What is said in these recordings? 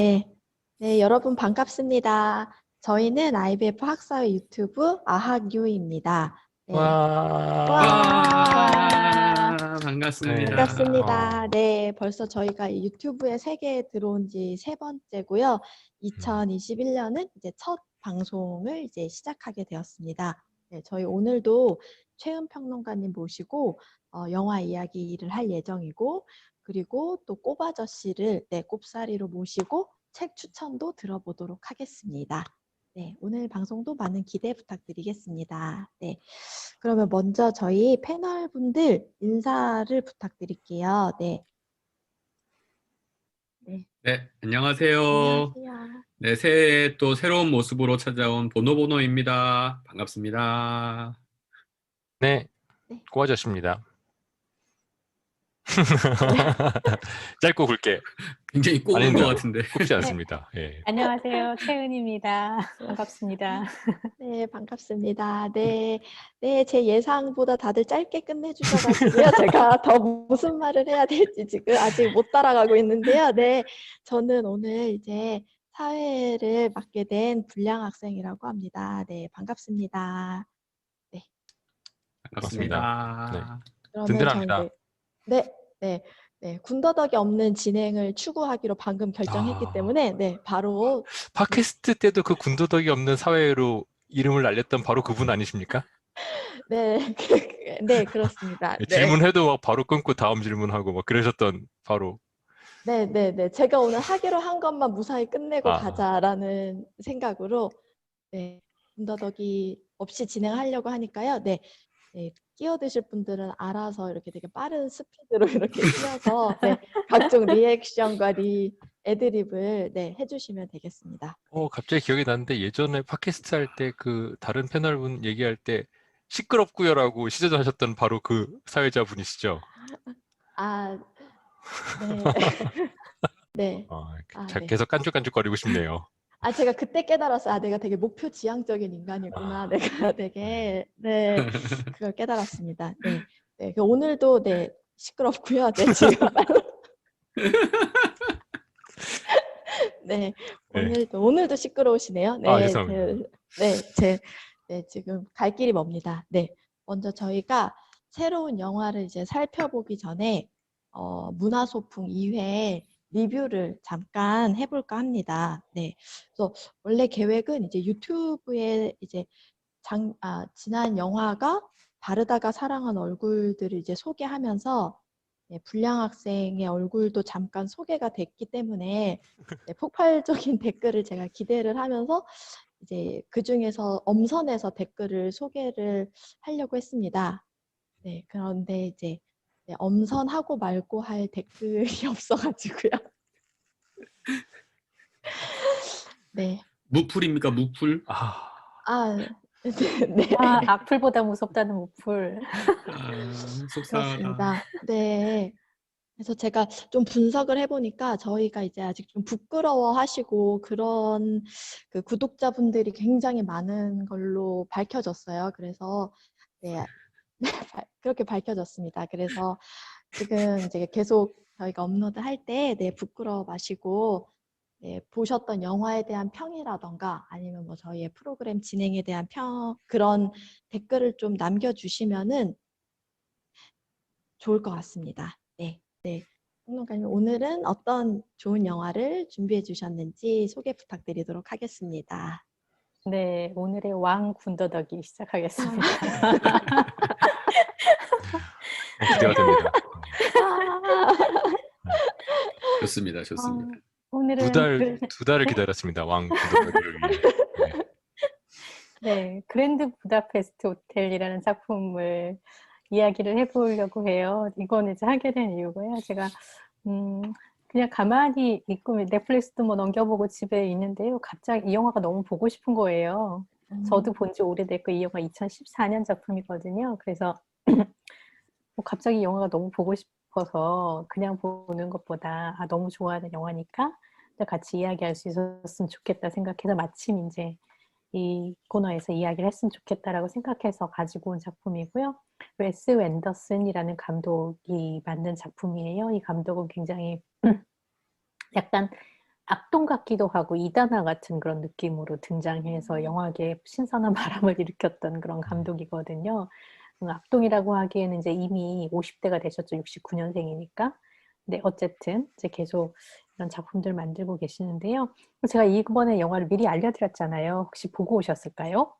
네, 여러분 반갑습니다. 저희는 IBF 학사회 유튜브 아학유입니다. 네. 와, 반갑습니다. 반갑습니다. 네, 벌써 저희가 이 유튜브에 세계에 들어온 지 세 번째고요. 2021년은 이제 첫 방송을 이제 시작하게 되었습니다. 네, 저희 오늘도 최은 평론가님 모시고 영화 이야기를 할 예정이고, 그리고 또 꼬바저씨를 꼽사리로 모시고 책 추천도 들어보도록 하겠습니다. 네, 오늘 방송도 많은 기대 부탁드리겠습니다. 네, 그러면 먼저 저희 패널 분들 인사를 부탁드릴게요. 네. 네, 안녕하세요. 안녕하세요. 네, 새해에 또 새로운 모습으로 찾아온 보노보노입니다. 반갑습니다. 네, 네. 꼬아저씨입니다. 짧고 굵게. 굉장히 꼽은 아닌데, 것 같은데. 굵지 않습니다. 예. 안녕하세요. 채은입니다. 반갑습니다. 네, 반갑습니다. 네, 제 예상보다 다들 짧게 끝내주셔가지고요. 제가 더 무슨 말을 해야 될지 지금 아직 못 따라가고 있는데요. 네, 저는 오늘 이제 사회를 맡게 된 불량 학생이라고 합니다. 네, 반갑습니다. 네. 반갑습니다. 그러면 든든합니다. 군더더기 없는 진행을 추구하기로 방금 결정했기 때문에 바로 팟캐스트 때도 그 군더더기 없는 사회로 이름을 알렸던 바로 그분 아니십니까? 네, 그렇습니다. 네. 질문해도 막 바로 끊고 다음 질문하고 막 그러셨던 바로. 네. 제가 오늘 하기로 한 것만 무사히 끝내고 가자라는 생각으로 군더더기 없이 진행하려고 하니까요. 네, 끼어드실 분들은 알아서 이렇게 되게 빠른 스피드로 이렇게 뛰어서 각종 리액션과 애드립을 해주시면 되겠습니다. 갑자기 기억이 나는데 예전에 팟캐스트 할 때 그 다른 패널분 얘기할 때 시끄럽고요라고 시전하셨던 바로 그 사회자분이시죠? 네. 계속 깐죽깐죽거리고 싶네요. 제가 그때 깨달았어요. 내가 되게 목표 지향적인 인간이구나. 내가 되게 그걸 깨달았습니다. 네. 오늘도 시끄럽고요. 지금 오늘도 시끄러우시네요. 죄송합니다. 지금 갈 길이 멉니다. 네. 먼저 저희가 새로운 영화를 이제 살펴보기 전에 문화소풍 2회 리뷰를 잠깐 해볼까 합니다. 네. 그래서 원래 계획은 이제 유튜브에 이제 지난 영화가 바르다가 사랑한 얼굴들을 이제 소개하면서 불량 학생의 얼굴도 잠깐 소개가 됐기 때문에 폭발적인 댓글을 제가 기대를 하면서 이제 그 중에서 엄선해서 댓글을 소개를 하려고 했습니다. 네, 그런데 이제 엄선하고 말고 할 댓글이 없어가지고요. 네. 무풀입니까, 무풀? 네. 악플보다 무섭다는 무풀. 그렇습니다. 네. 그래서 제가 좀 분석을 해보니까 저희가 이제 아직 좀 부끄러워하시고 그런 그 구독자분들이 굉장히 많은 걸로 밝혀졌어요. 그래서 그렇게 밝혀졌습니다. 그래서 지금 이제 계속 저희가 업로드 할 때 부끄러워 마시고 보셨던 영화에 대한 평이라던가 아니면 뭐 저희의 프로그램 진행에 대한 그런 댓글을 좀 남겨주시면은 좋을 것 같습니다. 네. 평론가님, 오늘은 어떤 좋은 영화를 준비해 주셨는지 소개 부탁드리도록 하겠습니다. 네, 오늘의 왕 군더더기 시작하겠습니다. 기대가 됩니다. 좋습니다. 오늘은 두 달을 기다렸습니다. 왕 군더더기를 위해. 네, 그랜드 부다페스트 호텔이라는 작품을 이야기를 해보려고 해요. 이건 이제 하게 된 이유고요. 제가 그냥 가만히 있고 넷플릭스도 뭐 넘겨보고 집에 있는데요. 갑자기 이 영화가 너무 보고 싶은 거예요. 저도 본 지 오래됐고 이 영화 2014년 작품이거든요. 그래서 뭐 갑자기 이 영화가 너무 보고 싶어서 그냥 보는 것보다 너무 좋아하는 영화니까 같이 이야기할 수 있었으면 좋겠다 생각해서 마침 이제 이 코너에서 이야기를 했으면 좋겠다라고 생각해서 가지고 온 작품이고요. 웨스 앤더슨이라는 감독이 만든 작품이에요. 이 감독은 굉장히 약간 악동 같기도 하고 이단아 같은 그런 느낌으로 등장해서 영화계에 신선한 바람을 일으켰던 그런 감독이거든요. 악동이라고 하기에는 이제 이미 50대가 되셨죠. 69년생이니까. 근데 어쨌든 이제 계속 이런 작품들 만들고 계시는데요. 제가 이번에 영화를 미리 알려드렸잖아요. 혹시 보고 오셨을까요?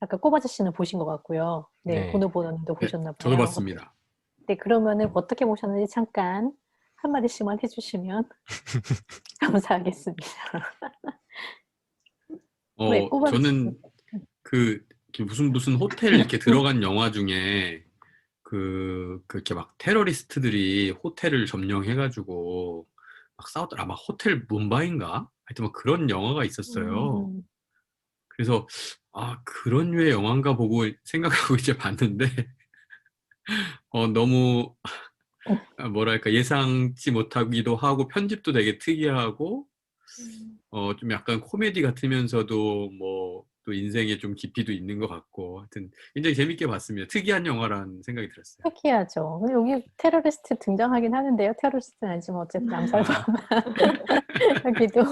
아까 꼬바자씨는 보신 것 같고요. 네, 네. 보노보노님도 네, 보셨나 저도 봐요. 봤습니다. 네, 그러면은 어떻게 보셨는지 잠깐 한마디씩만 해주시면 감사하겠습니다. 네, 꼬바자씨. 저는 그 이렇게 무슨 호텔 이렇게 들어간 영화 중에 그렇게 막 테러리스트들이 호텔을 점령해가지고 막 싸웠더라. 아마 호텔 뭄바이인가? 하여튼 뭐 그런 영화가 있었어요. 그래서 그런 류의 영화인가 보고 생각하고 이제 봤는데 너무 뭐랄까 예상치 못하기도 하고 편집도 되게 특이하고 좀 약간 코미디 같으면서도 뭐 또 인생에 좀 깊이도 있는 것 같고 하여튼 굉장히 재밌게 봤습니다. 특이한 영화라는 생각이 들었어요. 특이하죠. 근데 여기 테러리스트 등장하긴 하는데요. 테러리스트는 아니지만 어쨌든 암살범 여기도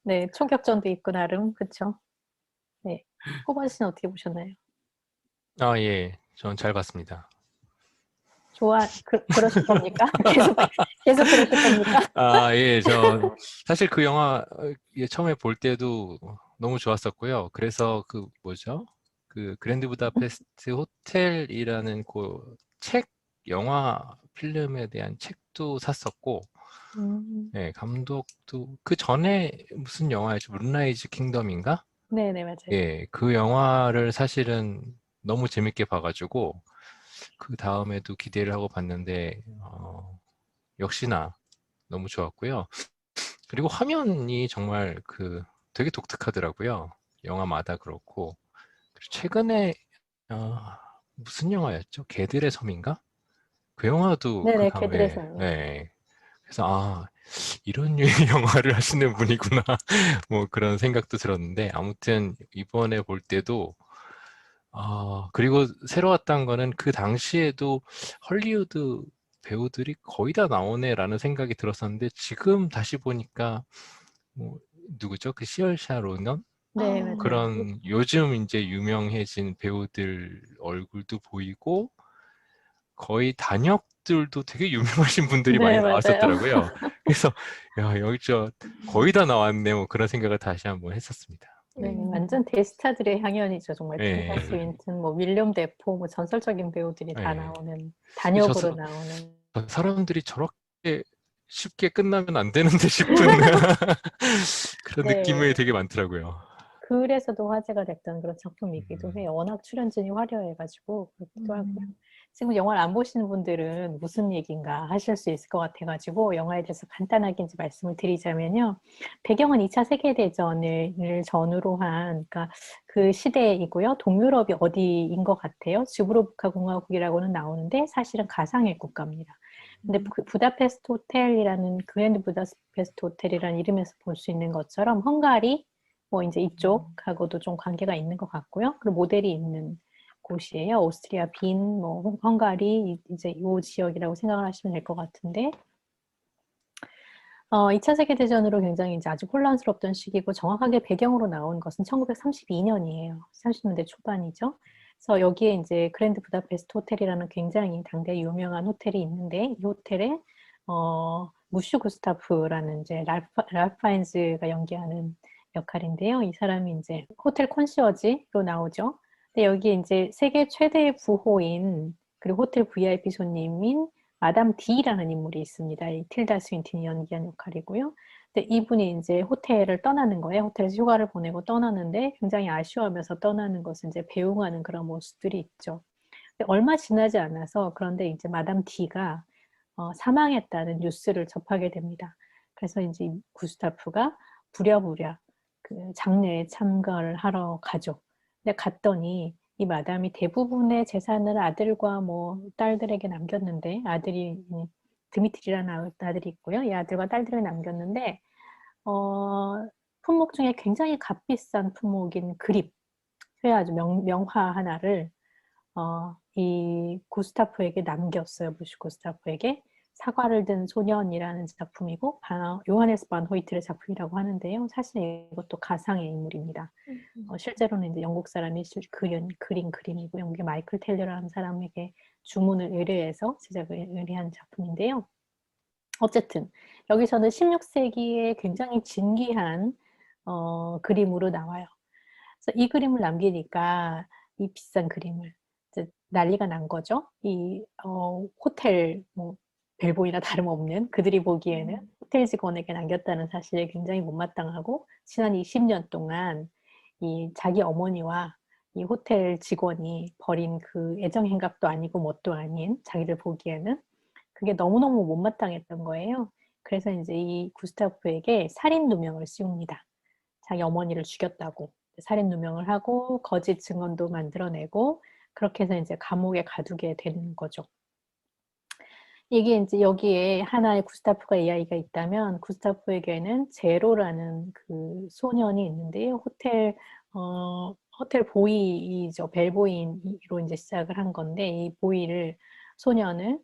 네, 총격전도 있고 나름 그쵸? 네, 꼬바 씨는 어떻게 보셨나요? 예. 전 잘 봤습니다. 그러실 겁니까? 계속 그러실 겁니까? 예. 사실 그 영화 처음에 볼 때도 너무 좋았었고요. 그래서 그 뭐죠? 그 그랜드 부다페스트 호텔이라는 그 영화 필름에 대한 책도 샀었고, 네, 감독도 그 전에 무슨 영화였죠? 문라이즈 킹덤인가? 네네, 맞아요. 예, 그 영화를 사실은 너무 재밌게 봐가지고 그 다음에도 기대를 하고 봤는데 역시나 너무 좋았고요. 그리고 화면이 정말 되게 독특하더라고요. 영화마다 그렇고. 그리고 최근에 무슨 영화였죠? 개들의 섬인가? 그 영화도 네네, 개들의 섬이요. 네. 그래서 이런 류의 영화를 하시는 분이구나. 뭐 그런 생각도 들었는데 아무튼 이번에 볼 때도 그리고 새로 왔던 거는 그 당시에도 헐리우드 배우들이 거의 다 나오네라는 생각이 들었었는데 지금 다시 보니까 뭐 누구죠? 그 시얼샤 로넌? 네, 맞아요. 그런 요즘 이제 유명해진 배우들 얼굴도 보이고 거의 단역들도 되게 유명하신 분들이 많이 네, 맞아요. 나왔었더라고요. 그래서 야, 여기 거의 다 나왔네 뭐 그런 생각을 다시 한번 했었습니다. 네, 완전 대스타들의 향연이죠. 정말 틸다 예. 스윈튼, 뭐 윌리엄 데포, 뭐 전설적인 배우들이 다 예. 나오는 저 단역으로 나오는. 사람들이 저렇게 쉽게 끝나면 안 되는데 싶은 그런 네, 느낌이 되게 많더라고요. 그래서도 화제가 됐던 그런 작품이기도 해요. 워낙 출연진이 화려해가지고 그렇기도 하고요. 지금 영화를 안 보시는 분들은 무슨 얘기인가 하실 수 있을 것 같아가지고 영화에 대해서 간단하게 이제 말씀을 드리자면요. 배경은 2차 세계대전을 전후로 한 그러니까 그 시대이고요. 동유럽이 어디인 것 같아요. 즈브로브카 공화국이라고는 나오는데 사실은 가상의 국가입니다. 근데 부다페스트 호텔이라는 그랜드 부다페스트 호텔이라는 이름에서 볼 수 있는 것처럼 헝가리 뭐 이제 이쪽하고도 좀 관계가 있는 것 같고요. 그리고 모델이 있는 곳이에요. 오스트리아, 빈, 뭐 헝가리 이제 이 지역이라고 생각을 하시면 될 것 같은데 2차 세계대전으로 굉장히 이제 아주 혼란스럽던 시기고 정확하게 배경으로 나온 것은 1932년이에요. 30년대 초반이죠. 그래서 여기에 이제 그랜드 부다페스트 호텔이라는 굉장히 당대 유명한 호텔이 있는데 이 호텔에 무슈 구스타프라는 이제 랄프 파인즈가 연기하는 역할인데요. 이 사람이 이제 호텔 컨시어지로 나오죠. 근데 여기 이제 세계 최대의 부호인 그리고 호텔 VIP 손님인 마담 D라는 인물이 있습니다. 이 틸다 스윈튼이 연기한 역할이고요. 근데 이분이 이제 호텔을 떠나는 거예요. 호텔에서 휴가를 보내고 떠나는데 굉장히 아쉬워하면서 떠나는 것을 이제 배웅하는 그런 모습들이 있죠. 근데 얼마 지나지 않아서 그런데 이제 마담 D가 사망했다는 뉴스를 접하게 됩니다. 그래서 이제 구스타프가 부랴부랴 그 장례에 참가를 하러 가죠. 근데 갔더니 이 마담이 대부분의 재산을 아들과 뭐 딸들에게 남겼는데 아들이 드미트리라는 아들이 있고요. 이 아들과 딸들을 남겼는데 품목 중에 굉장히 값비싼 품목인 그립, 아주 명화 하나를 이 구스타프에게 남겼어요. 부슈 구스타프에게. 사과를 든 소년이라는 작품이고 요하네스 반 호이트의 작품이라고 하는데요. 사실 이것도 가상의 인물입니다. 실제로는 이제 영국 사람이 그린 그림이고 영국의 마이클 텔러라는 사람에게 주문을 의뢰해서 제작을 의뢰한 작품인데요. 어쨌든 여기서는 16세기에 굉장히 진귀한 그림으로 나와요. 그래서 이 그림을 남기니까 이 비싼 그림을 이제 난리가 난 거죠. 이 호텔 뭐 벨보이나 다름없는 그들이 보기에는 호텔 직원에게 남겼다는 사실에 굉장히 못마땅하고 지난 20년 동안 이 자기 어머니와 이 호텔 직원이 벌인 그 애정 행각도 아니고 뭣도 아닌 자기를 보기에는 그게 너무너무 못마땅했던 거예요. 그래서 이제 이 구스타프에게 살인 누명을 씌웁니다. 자기 어머니를 죽였다고 살인 누명을 하고 거짓 증언도 만들어내고 그렇게 해서 이제 감옥에 가두게 되는 거죠. 이게 이제 여기에 하나의 구스타프가 이야기가 있다면 구스타프에게는 제로라는 그 소년이 있는데요. 호텔 보이죠. 벨보이로 이제 시작을 한 건데 이 소년을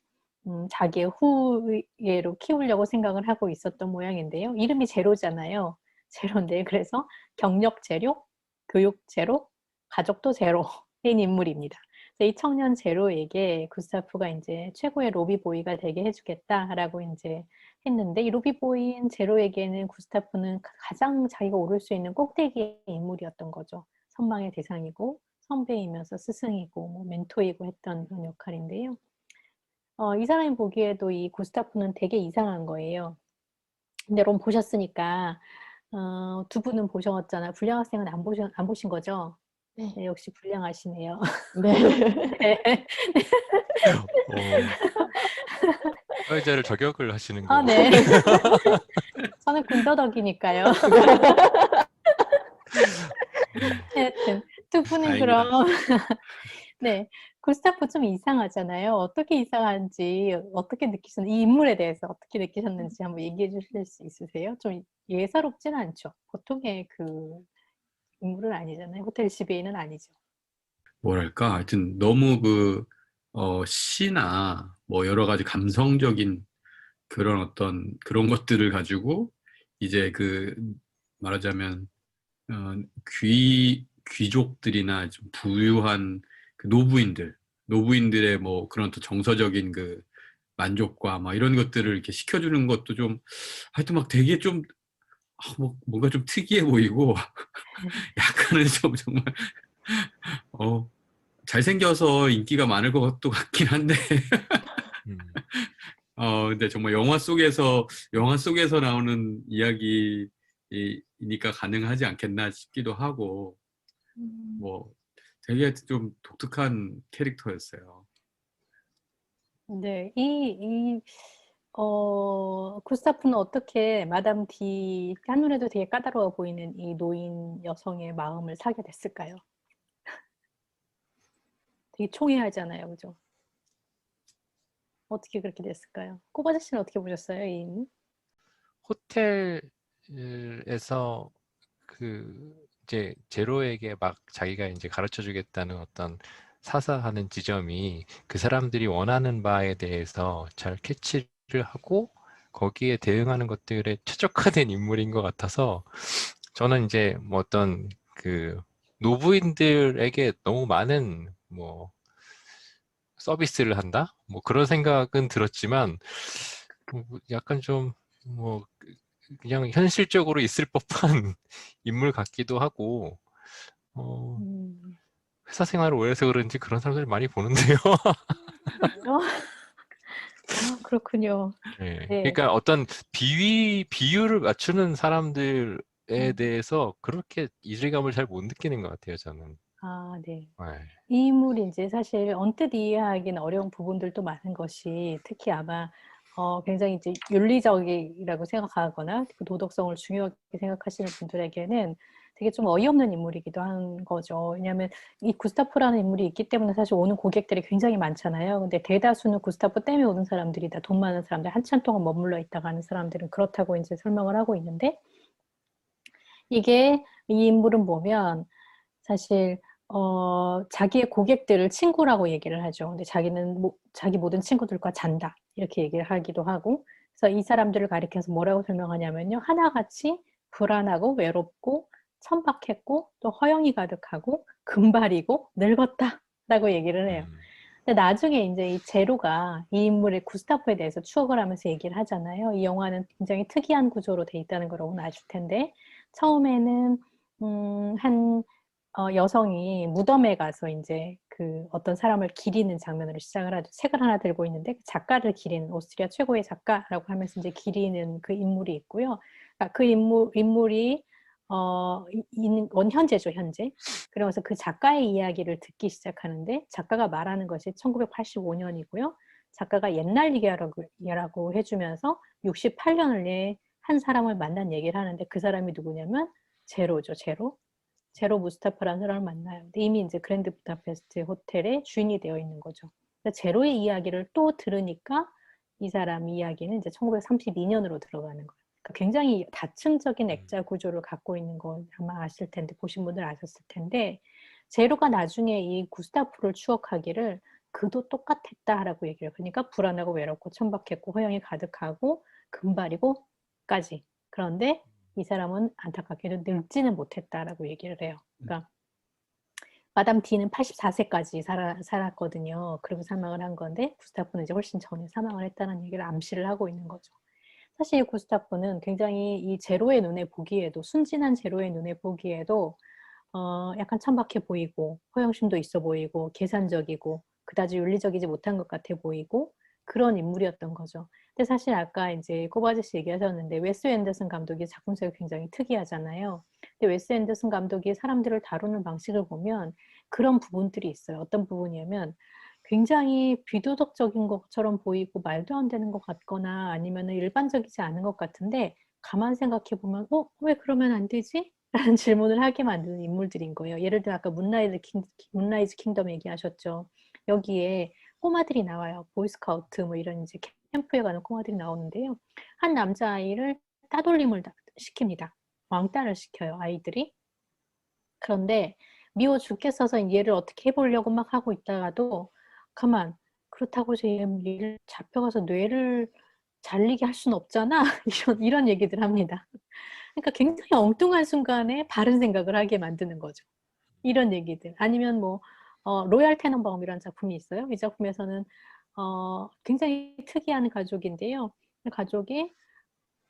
자기의 후예로 키우려고 생각을 하고 있었던 모양인데요. 이름이 제로잖아요. 제로인데 그래서 경력 제로, 교육 제로, 가족도 제로인 인물입니다. 이 청년 제로에게 구스타프가 이제 최고의 로비보이가 되게 해주겠다라고 이제 했는데 이 로비보이인 제로에게는 구스타프는 가장 자기가 오를 수 있는 꼭대기의 인물이었던 거죠. 선망의 대상이고 선배이면서 스승이고 뭐 멘토이고 했던 그런 역할인데요. 이 사람이 보기에도 이 구스타프는 되게 이상한 거예요. 근데 여러분 보셨으니까 두 분은 보셨잖아요. 불량 학생은 안 보신 거죠? 네. 네, 역시 불량하시네요. 네. 네. 사회자를 저격을 하시는 아, 거고. 네. 저는 군더더기니까요. 하여튼 두 분은 다행이다. 그럼 네, 구스타프 좀 이상하잖아요. 어떻게 이상한지 어떻게 느끼셨는지 이 인물에 대해서 어떻게 느끼셨는지 한번 얘기해 주실 수 있으세요? 좀 예사롭진 않죠. 보통의 그 인물은 아니잖아요. 호텔 지배인은 아니죠. 뭐랄까, 하여튼 너무 시나 뭐 여러 가지 감성적인 그런 그런 것들을 가지고 이제 말하자면, 귀족들이나 좀 부유한 그 노부인들의 뭐 그런 또 정서적인 그 만족과 막 이런 것들을 이렇게 시켜주는 것도 좀 하여튼 막 되게 좀 뭔가 좀 특이해 보이고 약간은 좀 정말 잘생겨서 인기가 많을 것도 같긴 한데 음. 근데 정말 영화 속에서 나오는 이야기니까 가능하지 않겠나 싶기도 하고 뭐 되게 좀 독특한 캐릭터였어요. 네, 구스타프는 어떻게 마담 디, 한눈에도 되게 까다로워 보이는 이 노인 여성의 마음을 사게 됐을까요? 되게 총애하잖아요, 그죠? 어떻게 그렇게 됐을까요? 꼬바자 씨는 어떻게 보셨어요, 이 인물? 호텔에서 이제 제로에게 막 자기가 이제 가르쳐 주겠다는 어떤 사사하는 지점이 그 사람들이 원하는 바에 대해서 잘 캐치를 하고 거기에 대응하는 것들에 최적화된 인물인 것 같아서 저는 이제 뭐 어떤 그 노부인들에게 너무 많은 뭐 서비스를 한다? 뭐 그런 생각은 들었지만 약간 좀 뭐 그냥 현실적으로 있을 법한 인물 같기도 하고 음, 회사 생활을 오래 해서 그런지 그런 사람들 많이 보는데요. 그렇군요. 네. 네. 그러니까 어떤 비유를 맞추는 사람들에 대해서 그렇게 이질감을 잘 못 느끼는 것 같아요, 저는. 아, 네. 네. 이 인물이 이제 사실 언뜻 이해하기는 어려운 부분들도 많은 것이 특히 아마 굉장히 이제 윤리적이라고 생각하거나 그 도덕성을 중요하게 생각하시는 분들에게는 되게 좀 어이없는 인물이기도 한 거죠. 왜냐하면 이 구스타프라는 인물이 있기 때문에 사실 오는 고객들이 굉장히 많잖아요. 근데 대다수는 구스타프 때문에 오는 사람들이 다 돈 많은 사람들, 한참 동안 머물러 있다가 하는 사람들은 그렇다고 이제 설명을 하고 있는데 이 인물은 보면 사실 자기의 고객들을 친구라고 얘기를 하죠. 근데 자기는 자기 모든 친구들과 잔다. 이렇게 얘기를 하기도 하고, 그래서 이 사람들을 가리켜서 뭐라고 설명하냐면요. 하나같이 불안하고 외롭고 천박했고 또 허영이 가득하고 금발이고 늙었다라고 얘기를 해요. 근데 나중에 이제 이 제로가 이 인물의 구스타프에 대해서 추억을 하면서 얘기를 하잖아요. 이 영화는 굉장히 특이한 구조로 돼 있다는 걸 여러분 아실 텐데, 처음에는 한 여성이 무덤에 가서 이제 그 어떤 사람을 기리는 장면으로 시작을 하죠. 책을 하나 들고 있는데 그 작가를 기리는, 오스트리아 최고의 작가라고 하면서 이제 기리는 그 인물이 있고요. 그러니까 그 인물이 있는 건 현재죠, 현재. 그러면서 그 작가의 이야기를 듣기 시작하는데, 작가가 말하는 것이 1985년이고요. 작가가 옛날 얘기라고 해주면서 68년을 내 한 사람을 만난 얘기를 하는데, 그 사람이 누구냐면 제로죠, 제로. 제로 무스타파라는 사람을 만나요. 근데 이미 이제 그랜드 부다페스트 호텔의 주인이 되어 있는 거죠. 제로의 이야기를 또 들으니까 이 사람 이야기는 이제 1932년으로 들어가는 거예요. 그러니까 굉장히 다층적인 액자 구조를 갖고 있는 건 아마 아실 텐데, 보신 분들 아셨을 텐데, 제로가 나중에 이 구스타프를 추억하기를 그도 똑같았다라고 얘기를 해요. 그러니까 불안하고 외롭고 천박했고 허영이 가득하고 금발이고까지. 그런데 이 사람은 안타깝게도 늙지는 못했다라고 얘기를 해요. 그러니까 마담 D는 84세까지 살았거든요. 그리고 사망을 한 건데, 구스타프는 이제 훨씬 전에 사망을 했다는 얘기를 암시를 하고 있는 거죠. 사실 이 구스타프는 굉장히 이 제로의 눈에 보기에도, 순진한 제로의 눈에 보기에도 약간 천박해 보이고 허영심도 있어 보이고 계산적이고 그다지 윤리적이지 못한 것 같아 보이고 그런 인물이었던 거죠. 근데 사실 아까 이제 꼬바 아저씨 얘기하셨는데, 웨스 앤더슨 감독이 작품색이 굉장히 특이하잖아요. 근데 웨스 앤더슨 감독이 사람들을 다루는 방식을 보면 그런 부분들이 있어요. 어떤 부분이냐면 굉장히 비도덕적인 것처럼 보이고 말도 안 되는 것 같거나 아니면 일반적이지 않은 것 같은데, 가만 생각해 보면 왜 그러면 안 되지? 라는 질문을 하게 만드는 인물들인 거예요. 예를 들어 아까 문라이즈 킹덤 얘기하셨죠. 여기에 꼬마들이 나와요. 보이스카우트 뭐 이런 이제 캠프에 가는 꼬마들이 나오는데요. 한 남자아이를 따돌림을 시킵니다. 왕따를 시켜요, 아이들이. 그런데 미워 죽겠어서 얘를 어떻게 해보려고 막 하고 있다가도, 가만, 그렇다고 얘를 잡혀가서 뇌를 잘리게 할 수는 없잖아. 이런 얘기들 합니다. 그러니까 굉장히 엉뚱한 순간에 바른 생각을 하게 만드는 거죠. 이런 얘기들. 아니면 뭐 로얄 테넌바움이라는 작품이 있어요. 이 작품에서는 굉장히 특이한 가족인데요. 가족이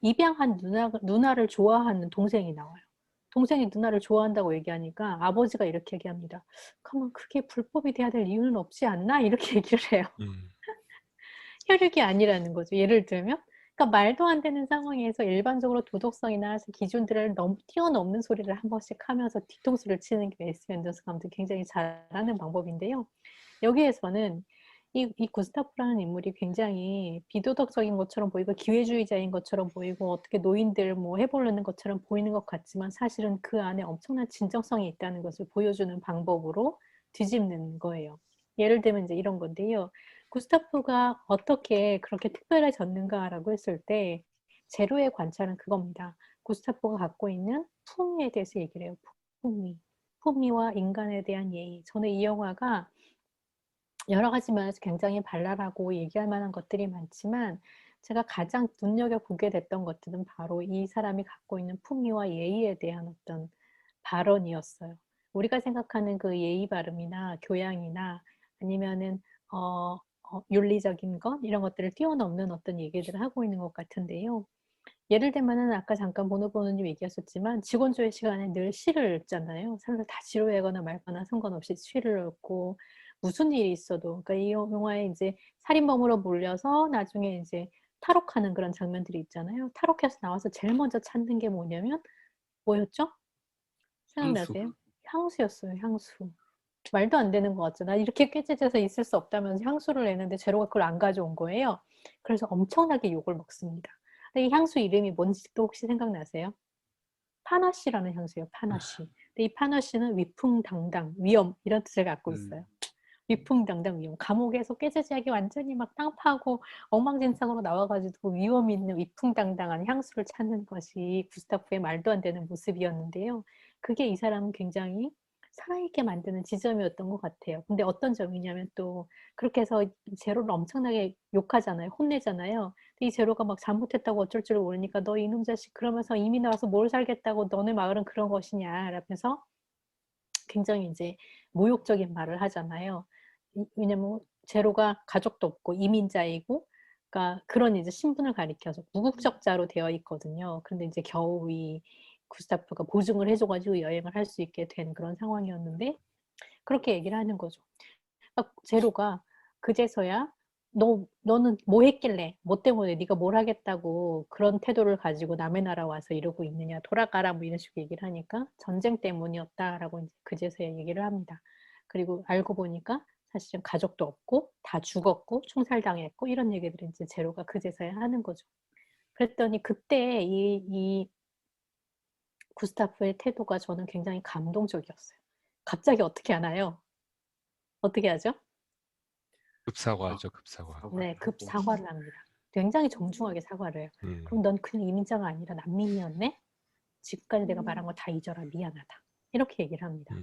입양한 누나를 좋아하는 동생이 나와요. 동생이 누나를 좋아한다고 얘기하니까 아버지가 이렇게 얘기합니다. 그러면 그게 불법이 돼야 될 이유는 없지 않나? 이렇게 얘기를 해요. 혈육이 아니라는 거죠. 예를 들면, 그러니까 말도 안 되는 상황에서 일반적으로 도덕성이나 기준들을 뛰어넘는 소리를 한 번씩 하면서 뒤통수를 치는 게 웨스 앤더슨 감독이 굉장히 잘하는 방법인데요. 여기에서는 이 구스타프라는 인물이 굉장히 비도덕적인 것처럼 보이고 기회주의자인 것처럼 보이고 어떻게 노인들 뭐 해보려는 것처럼 보이는 것 같지만, 사실은 그 안에 엄청난 진정성이 있다는 것을 보여주는 방법으로 뒤집는 거예요. 예를 들면 이제 이런 건데요. 구스타프가 어떻게 그렇게 특별해졌는가라고 했을 때 제로의 관찰은 그겁니다. 구스타프가 갖고 있는 품위에 대해서 얘기를 해요. 품위. 품위와 인간에 대한 예의. 저는 이 영화가 여러 가지 면에서 굉장히 발랄하고 얘기할 만한 것들이 많지만, 제가 가장 눈여겨보게 됐던 것들은 바로 이 사람이 갖고 있는 품위와 예의에 대한 어떤 발언이었어요. 우리가 생각하는 그 예의 발음이나 교양이나 아니면은 윤리적인 것 이런 것들을 뛰어넘는 어떤 얘기들을 하고 있는 것 같은데요. 예를 들면은 아까 잠깐 보노보노님 얘기하셨지만 직원조회 시간에 늘 시를 읽잖아요. 사람들 다 지루해하거나 말거나 상관없이 시를 읽고, 무슨 일이 있어도, 그러니까 이 영화에 이제 살인범으로 몰려서 나중에 이제 탈옥하는 그런 장면들이 있잖아요. 탈옥해서 나와서 제일 먼저 찾는 게 뭐냐면 뭐였죠? 생각나세요? 향수였어요, 향수. 말도 안 되는 것 같죠. 나 이렇게 깨찢어서 있을 수 없다면서 향수를 내는데 제로가 그걸 안 가져온 거예요. 그래서 엄청나게 욕을 먹습니다. 근데 이 향수 이름이 뭔지 또 혹시 생각나세요? 파너시라는 향수예요, 파너시. 근데 이 파너시는 위풍당당, 위험 이런 뜻을 갖고 있어요. 위풍당당 위험. 감옥에서 깨지지하게 완전히 막 땅 파고 엉망진창으로 나와가지고 위험 있는 위풍당당한 향수를 찾는 것이 구스타프의 말도 안 되는 모습이었는데요. 그게 이 사람은 굉장히 살아있게 만드는 지점이었던 것 같아요. 근데 어떤 점이냐면 또 그렇게 해서 제로를 엄청나게 욕하잖아요. 혼내잖아요. 근데 이 제로가 막 잘못했다고 어쩔 줄 모르니까 너 이놈 자식 그러면서 이미 나와서 뭘 살겠다고 너네 마을은 그런 것이냐 라면서 굉장히 이제 모욕적인 말을 하잖아요. 왜냐면 제로가 가족도 없고 이민자이고, 그러니까 그런 이제 신분을 가리켜서 무국적자로 되어 있거든요. 그런데 이제 겨우 이 구스타프가 보증을 해줘가지고 여행을 할 수 있게 된 그런 상황이었는데 그렇게 얘기를 하는 거죠. 그러니까 제로가 그제서야 너는 뭐 했길래 뭐 때문에 네가 뭘 하겠다고 그런 태도를 가지고 남의 나라 와서 이러고 있느냐 돌아가라 뭐 이런 식으로 얘기를 하니까 전쟁 때문이었다라고 이제 그제서야 얘기를 합니다. 그리고 알고 보니까 사실은 가족도 없고 다 죽었고 총살당했고 이런 얘기들을 이제 제로가 그제서야 하는 거죠. 그랬더니 그때 이 구스타프의 태도가 저는 굉장히 감동적이었어요. 갑자기 어떻게 하나요? 어떻게 하죠? 급사과하죠, 급사과. 네, 급 사과를 합니다. 굉장히 정중하게 사과를 해요. 그럼 넌 그냥 이민자가 아니라 난민이었네? 지금까지 내가 말한 거 다 잊어라. 미안하다. 이렇게 얘기를 합니다.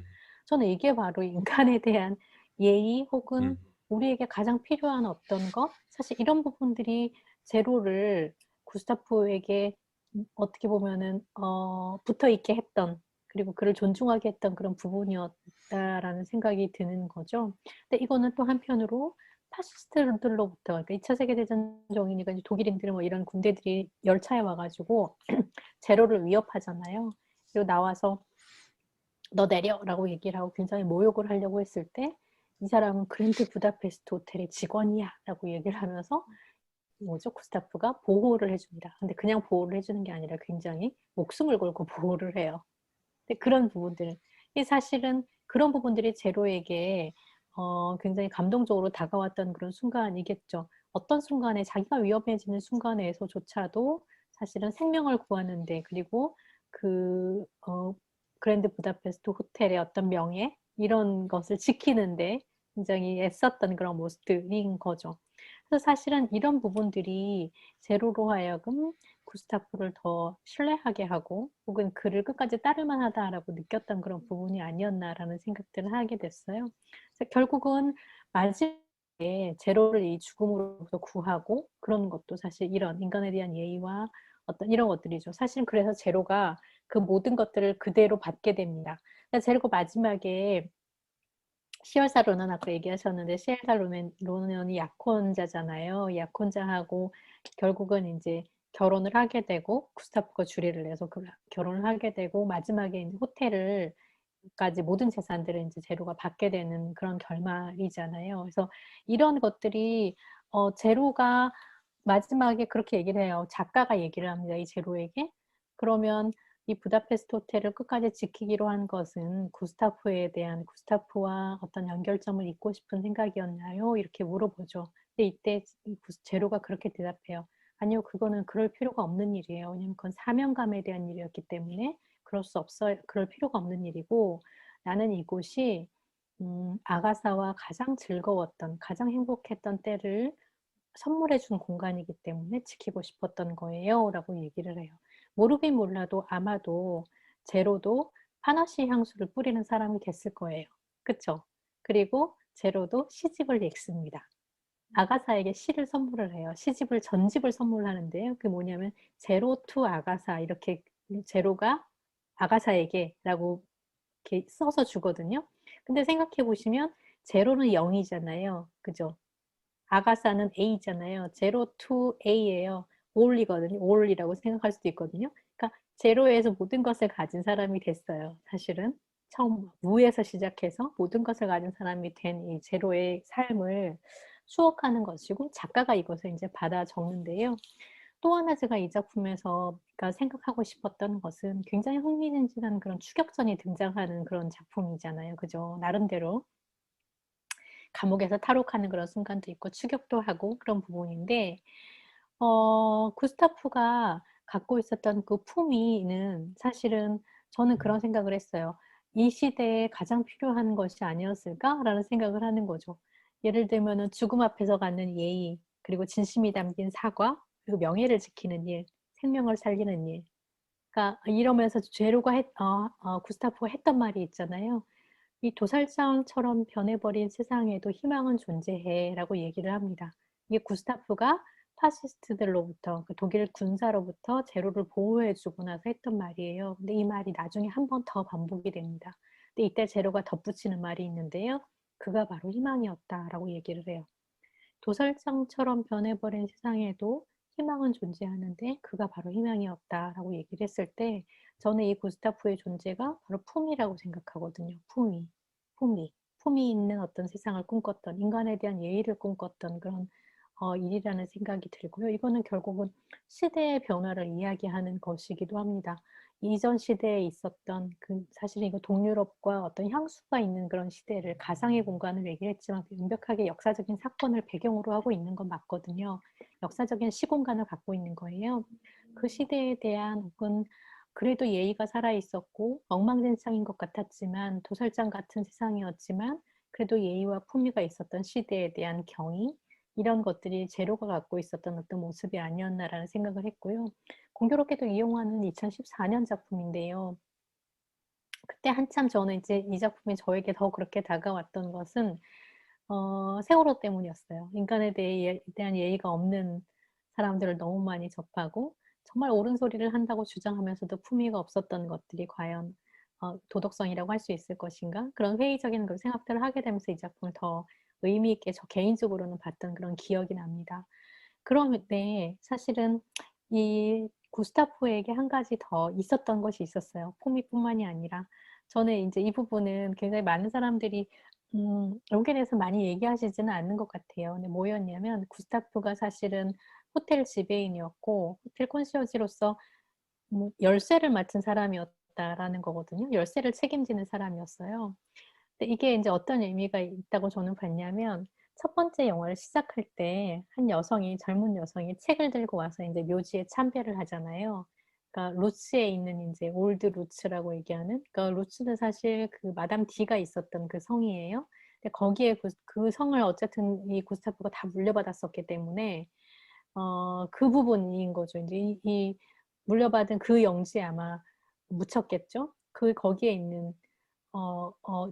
저는 이게 바로 인간에 대한 예의 혹은 우리에게 가장 필요한 어떤 것? 사실 이런 부분들이 제로를 구스타프에게 어떻게 보면은 붙어 있게 했던 그리고 그를 존중하게 했던 그런 부분이었다라는 생각이 드는 거죠. 근데 이거는 또 한편으로 파시스트들로부터 그러니까 2차 세계대전 정이니까 이제 독일인들 뭐 이런 군대들이 열차에 와가지고 제로를 위협하잖아요. 그리고 나와서 너 내려라고 얘기를 하고 굉장히 모욕을 하려고 했을 때 이 사람은 그랜드 부다페스트 호텔의 직원이야 라고 얘기를 하면서 뭐죠? 구스타프가 보호를 해줍니다. 근데 그냥 보호를 해주는 게 아니라 굉장히 목숨을 걸고 보호를 해요. 근데 그런 부분들, 이 사실은 그런 부분들이 제로에게 굉장히 감동적으로 다가왔던 그런 순간이겠죠. 어떤 순간에 자기가 위험해지는 순간에서조차도 사실은 생명을 구하는데 그리고 그 그랜드 부다페스트 호텔의 어떤 명예 이런 것을 지키는데 굉장히 애썼던 그런 모습들인 거죠. 그래서 사실은 이런 부분들이 제로로 하여금 구스타프를 더 신뢰하게 하고 혹은 그를 끝까지 따를만 하다라고 느꼈던 그런 부분이 아니었나라는 생각들을 하게 됐어요. 그래서 결국은 마지막에 제로를 이 죽음으로부터 구하고 그런 것도 사실 이런 인간에 대한 예의와 어떤 이런 것들이죠. 사실 그래서 제로가 그 모든 것들을 그대로 받게 됩니다. 제로가 마지막에 시얼사 로넌 아까 얘기하셨는데 시얼사 로넌이 약혼자잖아요. 약혼자하고 결국은 이제 결혼을 하게 되고 구스타프가 주례를 내서 결혼을 하게 되고 마지막에 이제 호텔을까지 모든 재산들을 이제 제로가 받게 되는 그런 결말이잖아요. 그래서 이런 것들이 제로가 마지막에 그렇게 얘기를 해요. 작가가 얘기를 합니다. 이 제로에게. 그러면 이 부다페스트 호텔을 끝까지 지키기로 한 것은 구스타프에 대한 구스타프와 어떤 연결점을 잇고 싶은 생각이었나요? 이렇게 물어보죠. 근데 이때 제로가 그렇게 대답해요. 아니요, 그거는 그럴 필요가 없는 일이에요. 왜냐면 그건 사명감에 대한 일이었기 때문에 그럴 수 없어요. 그럴 필요가 없는 일이고 나는 이곳이 아가사와 가장 즐거웠던, 가장 행복했던 때를 선물해 준 공간이기 때문에 지키고 싶었던 거예요. 라고 얘기를 해요. 모르긴 몰라도 아마도 제로도 파나시 향수를 뿌리는 사람이 됐을 거예요. 그쵸? 그리고 제로도 시집을 읽습니다. 아가사에게 시를 선물을 해요. 시집을 전집을 선물하는데요. 그게 뭐냐면 제로 투 아가사 이렇게 제로가 아가사에게 라고 이렇게 써서 주거든요. 근데 생각해 보시면 제로는 0이잖아요. 그죠? 아가사는 A잖아요. 제로 투 A예요. 올이거든요. 올이라고 생각할 수도 있거든요. 그러니까 제로에서 모든 것을 가진 사람이 됐어요. 사실은 처음 무에서 시작해서 모든 것을 가진 사람이 된 이 제로의 삶을 추억하는 것이고 작가가 이것을 이제 받아 적는데요. 또 하나 제가 이 작품에서 그러니까 생각하고 싶었던 것은 굉장히 흥미진진한 그런 추격전이 등장하는 그런 작품이잖아요. 그죠? 나름대로. 감옥에서 탈옥하는 그런 순간도 있고 추격도 하고 그런 부분인데 구스타프가 갖고 있었던 그 품위는 사실은 저는 그런 생각을 했어요. 이 시대에 가장 필요한 것이 아니었을까라는 생각을 하는 거죠. 예를 들면은 죽음 앞에서 갖는 예의, 그리고 진심이 담긴 사과, 그리고 명예를 지키는 일, 생명을 살리는 일. 그러니까 이러면서 제로가 구스타프가 했던 말이 있잖아요. 이 도살장처럼 변해버린 세상에도 희망은 존재해라고 얘기를 합니다. 이게 구스타프가 파시스트들로부터 그 독일 군사로부터 제로를 보호해주고 나서 했던 말이에요. 근데 이 말이 나중에 한 번 더 반복이 됩니다. 근데 이때 제로가 덧붙이는 말이 있는데요. 그가 바로 희망이었다라고 얘기를 해요. 도살장처럼 변해버린 세상에도 희망은 존재하는데 그가 바로 희망이었다라고 얘기를 했을 때 저는 이 구스타프의 존재가 바로 품위라고 생각하거든요. 품위 있는 어떤 세상을 꿈꿨던 인간에 대한 예의를 꿈꿨던 그런 일이라는 생각이 들고요. 이거는 결국은 시대의 변화를 이야기하는 것이기도 합니다. 이전 시대에 있었던 그 사실 이거 동유럽과 어떤 향수가 있는 그런 시대를 가상의 공간을 얘기했지만 명백하게 역사적인 사건을 배경으로 하고 있는 건 맞거든요. 역사적인 시공간을 갖고 있는 거예요. 그 시대에 대한 혹은 그래도 예의가 살아 있었고 엉망진창인 것 같았지만 도살장 같은 세상이었지만 그래도 예의와 품위가 있었던 시대에 대한 경의 이런 것들이 제로가 갖고 있었던 어떤 모습이 아니었나라는 생각을 했고요. 공교롭게도 이 영화는 2014년 작품인데요. 그때 한참 저는 이제 이 작품이 저에게 더 그렇게 다가왔던 것은 세월호 때문이었어요. 인간에 대한 예의가 없는 사람들을 너무 많이 접하고 정말 옳은 소리를 한다고 주장하면서도 품위가 없었던 것들이 과연 도덕성이라고 할 수 있을 것인가? 그런 회의적인 그런 생각들을 하게 되면서 이 작품을 더 의미 있게 저 개인적으로는 봤던 그런 기억이 납니다. 그런데 사실은 이 구스타프에게 한 가지 더 있었던 것이 있었어요. 품위뿐만이 아니라 저는 이제 이 부분은 굉장히 많은 사람들이 여기에 대해서 많이 얘기하시지는 않는 것 같아요. 근데 뭐였냐면 구스타프가 사실은 호텔 지배인이었고 호텔 콘시어지로서 열쇠를 맡은 사람이었다라는 거거든요. 열쇠를 책임지는 사람이었어요. 근데 이게 이제 어떤 의미가 있다고 저는 봤냐면 첫 번째 영화를 시작할 때 한 여성이 젊은 여성이 책을 들고 와서 이제 묘지에 참배를 하잖아요. 그러니까 루츠에 있는 이제 올드 루츠라고 얘기하는 그러니까 루츠는 사실 그 마담 D가 있었던 그 성이에요. 근데 거기에 그 성을 어쨌든 이 구스타프가 다 물려받았었기 때문에 그 부분인 거죠. 이제 이 물려받은 그 영지에 아마 묻혔겠죠. 그 거기에 있는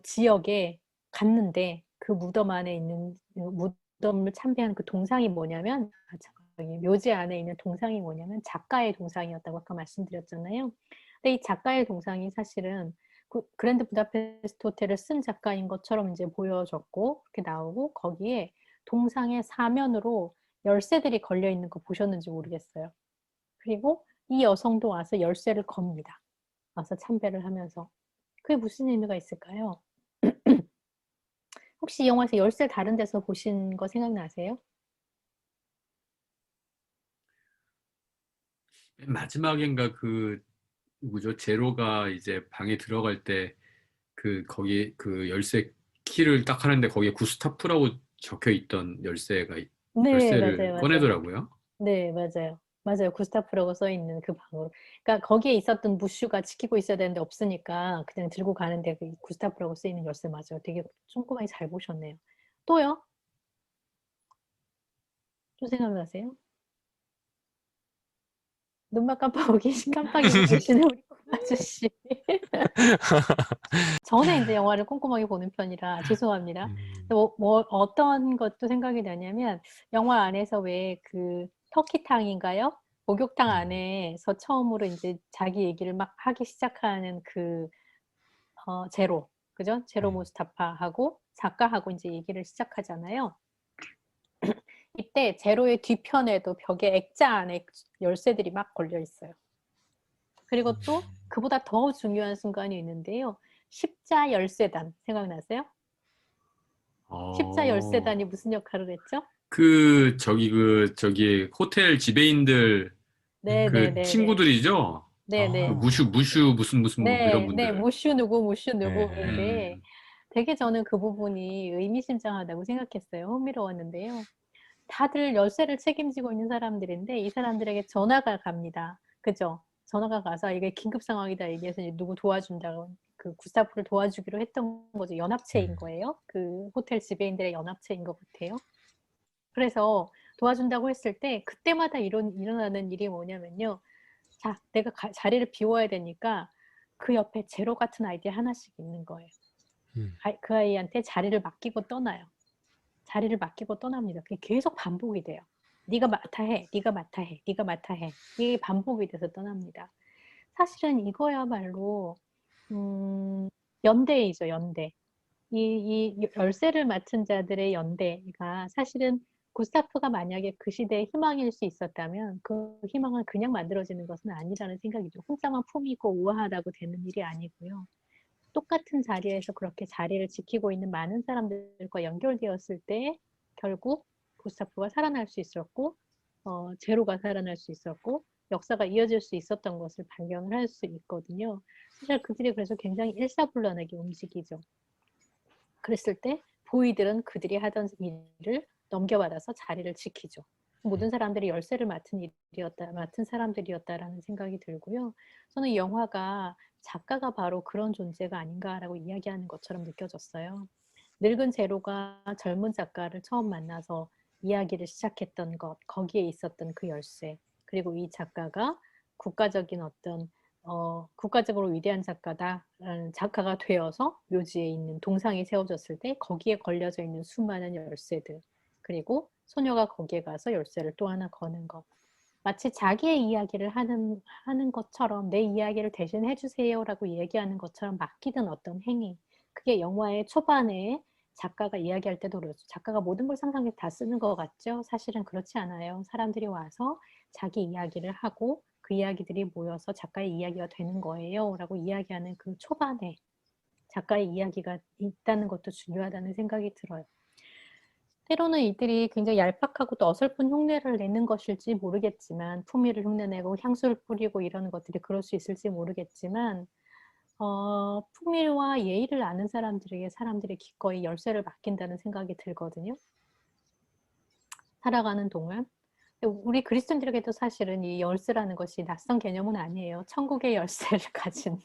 지역에 갔는데 그 무덤 안에 있는 무덤을 참배한 그 동상이 뭐냐면 잠깐만요. 묘지 안에 있는 동상이 뭐냐면 작가의 동상이었다고 아까 말씀드렸잖아요. 근데 이 작가의 동상이 사실은 그랜드 부다페스트 호텔을 쓴 작가인 것처럼 이제 보여졌고 그렇게 나오고 거기에 동상의 사면으로 열쇠들이 걸려 있는 거 보셨는지 모르겠어요. 그리고 이 여성도 와서 열쇠를 겁니다. 와서 참배를 하면서. 그게 무슨 의미가 있을까요? 혹시 이 영화에서 열쇠 다른 데서 보신 거 생각나세요? 맨 마지막인가 그 누구죠? 제로가 이제 방에 들어갈 때 그 거기 그 열쇠 키를 딱 하는데 거기에 구스타프라고 적혀 있던 네, 열쇠를 맞아요, 맞아요. 꺼내더라고요. 네, 맞아요. 맞아요. 구스타프라고 써 있는 그 방으로. 그러니까 거기에 있었던 무슈가 지키고 있어야 되는데 없으니까 그냥 들고 가는데 그 구스타프라고 쓰 있는 열쇠 맞아요. 되게 꼼꼼하게 잘 보셨네요. 또요? 또 생각나세요? 눈만 깜빡이고 깜빡이고 계시는 우리 꼬마 아저씨. 저는 이제 영화를 꼼꼼하게 보는 편이라 죄송합니다. 음, 어떤 것도 생각이 나냐면 영화 안에서 왜 그 터키탕인가요? 목욕탕 음, 안에서 처음으로 이제 자기 얘기를 막 하기 시작하는 그 제로, 그죠? 제로 음. 모스타파하고 작가하고 이제 얘기를 시작하잖아요. 이때 제로의 뒤편에도 벽에 액자 안에 열쇠들이 막 걸려 있어요. 그리고 또 그보다 더 중요한 순간이 있는데요. 십자 열쇠단 생각나세요? 십자 열쇠단이 어, 무슨 역할을 했죠? 저기 호텔 지배인들 그 네네네네. 친구들이죠? 그 네네. 아, 무슈 무슨 뭐 이런 네, 네, 분들. 무슈 네. 누구인데 되게 저는 그 부분이 의미심장하다고 생각했어요. 흥미로웠는데요. 다들 열쇠를 책임지고 있는 사람들인데 이 사람들에게 전화가 갑니다. 그죠? 전화가 가서 이게 긴급 상황이다 얘기해서 이제 누구 도와준다고 그 구스타프를 도와주기로 했던 거죠. 연합체인 음, 거예요. 그 호텔 지배인들의 연합체인 것 같아요. 그래서 도와준다고 했을 때 그때마다 일어나는 일이 뭐냐면요. 자, 내가 자리를 비워야 되니까 그 옆에 제로 같은 아이디 하나씩 있는 거예요. 그 아이한테 자리를 맡기고 떠나요. 자리를 맡기고 떠납니다. 그게 계속 반복이 돼요. 네가 맡아 해, 네가 맡아 해, 네가 맡아 해. 이게 반복이 돼서 떠납니다. 사실은 이거야말로 연대이죠, 연대. 이 열쇠를 맡은 자들의 연대가 사실은 구스타프가 만약에 그 시대의 희망일 수 있었다면 그 희망은 그냥 만들어지는 것은 아니라는 생각이죠. 혼자만 품이고 우아하다고 되는 일이 아니고요. 똑같은 자리에서 그렇게 자리를 지키고 있는 많은 사람들과 연결되었을 때 결국 구스타프가 살아날 수 있었고 제로가 살아날 수 있었고 역사가 이어질 수 있었던 것을 발견을 할 수 있거든요. 사실 그들이 그래서 굉장히 일사불란하게 움직이죠. 그랬을 때 보이들은 그들이 하던 일을 넘겨받아서 자리를 지키죠. 모든 사람들이 열쇠를 맡은 사람들이었다라는 생각이 들고요. 저는 이 영화가 작가가 바로 그런 존재가 아닌가라고 이야기하는 것처럼 느껴졌어요. 늙은 제로가 젊은 작가를 처음 만나서 이야기를 시작했던 것, 거기에 있었던 그 열쇠, 그리고 이 작가가 국가적인 국가적으로 위대한 작가다라는 작가가 되어서 묘지에 있는 동상이 세워졌을 때 거기에 걸려져 있는 수많은 열쇠들, 그리고 소녀가 거기에 가서 열쇠를 또 하나 거는 것. 마치 자기의 이야기를 하는 것처럼 내 이야기를 대신 해주세요라고 얘기하는 것처럼 맡기는 어떤 행위. 그게 영화의 초반에 작가가 이야기할 때도 그렇죠. 작가가 모든 걸 상상해서 다 쓰는 것 같죠? 사실은 그렇지 않아요. 사람들이 와서 자기 이야기를 하고 그 이야기들이 모여서 작가의 이야기가 되는 거예요. 라고 이야기하는 그 초반에 작가의 이야기가 있다는 것도 중요하다는 생각이 들어요. 때로는 이들이 굉장히 얄팍하고 또 어설픈 흉내를 내는 것일지 모르겠지만 품위를 흉내내고 향수를 뿌리고 이러는 것들이 그럴 수 있을지 모르겠지만 품위와 예의를 아는 사람들에게 사람들이 기꺼이 열쇠를 맡긴다는 생각이 들거든요. 살아가는 동안. 우리 그리스도인들에게도 사실은 이 열쇠라는 것이 낯선 개념은 아니에요. 천국의 열쇠를 가진